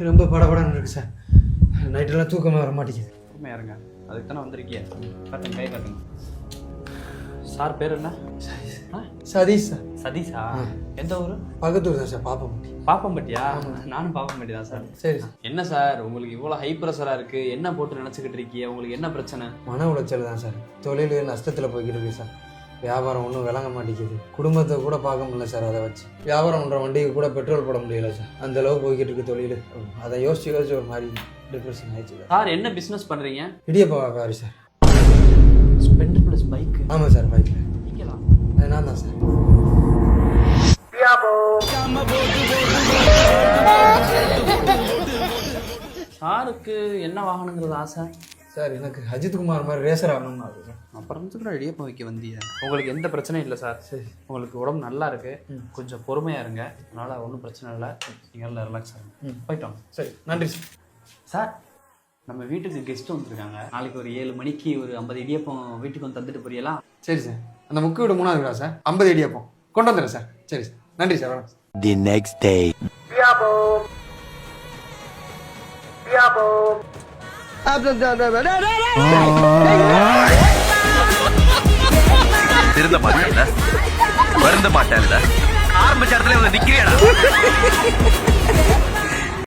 ரொம்ப படபடன்னு இருக்கு சார். நைட்டெல்லாம் தூக்கமே வர மாட்டேங்குது. பொறுமையா இருங்க, அதுக்கு தானே வந்திருக்கீங்க. காட்டுங்க, கை காட்டுங்க. சார் பேர் என்ன? சதீஷ் சார். சதீஷா? எந்த ஊர்? பக்கத்தூர் தான் சார், பாப்பம்பட்டி. பாப்பம்பட்டியா? நானும் பாப்பம்பட்டி தான் சார். சரி. என்ன சார் உங்களுக்கு இவ்வளோ ஹை ப்ரெஷராக இருக்குது? என்ன போட்டு நினச்சிக்கிட்டு இருக்கீங்க? உங்களுக்கு என்ன பிரச்சனை? மன உளைச்சல் தான் சார். தொழில் நஷ்டத்தில் போய்கிட்டு இருக்கு சார். வியாபாரம் ஒன்றும் விளங்க மாட்டேங்குது. குடும்பத்தை கூட பார்க்க முடியல சார். அதை வச்சு வியாபாரம் பண்ணுற வண்டிக்கு கூட பெட்ரோல் போட முடியல சார். அந்த அளவுக்கு போய்கிட்டு இருக்கு தொழில். அதை யோசிச்சு ஒரு மாதிரி டிப்ரெஷன் ஆயிடுச்சு சார். என்ன பிஸ்னஸ் பண்ணுறீங்க? இடியப்பா வியாபாரி சார். Splendor plus bike? ஆமாம் சார், பைக்கில். நீங்களாம்? அது நான் தான் சார். சாருக்கு என்ன வாகனங்கிறது ஆசை? சார் எனக்கு அஜித்குமார் மாதிரி ரேசர் ஆகணும்னு ஆகுது சார். அப்புறம் கூட இடியப்பம் வைக்க வந்தியா? உங்களுக்கு எந்த பிரச்சனையும் இல்லை சார். சரி. உங்களுக்கு உடம்பு நல்லா இருக்கு, கொஞ்சம் பொறுமையாக இருங்க. அதனால் ஒன்றும் பிரச்சனை இல்லை. நீங்கள் எல்லாம் ரிலாக்ஸ் ஆகுங்க. போயிட்டோம். சரி, நன்றி சார். சார், நம்ம வீட்டுக்கு கெஸ்ட்டு வந்துருக்காங்க. நாளைக்கு ஒரு 7 மணிக்கு ஒரு 50 இடியப்பம் வீட்டுக்கு வந்து தந்துட்டு போறீங்களா? சரி சார். அந்த முக்கு வீடு 3வது வீடா சார்? 50 இடியப்பம் கொண்டு வந்துடுறேன் சார். சரி சார், நன்றி சார். The next day. திருந்த மாட்டேன்ல, வருந்த மாட்டேன்ல, ஆரம்பிச்ச இடத்துல நிக்கிறேன்.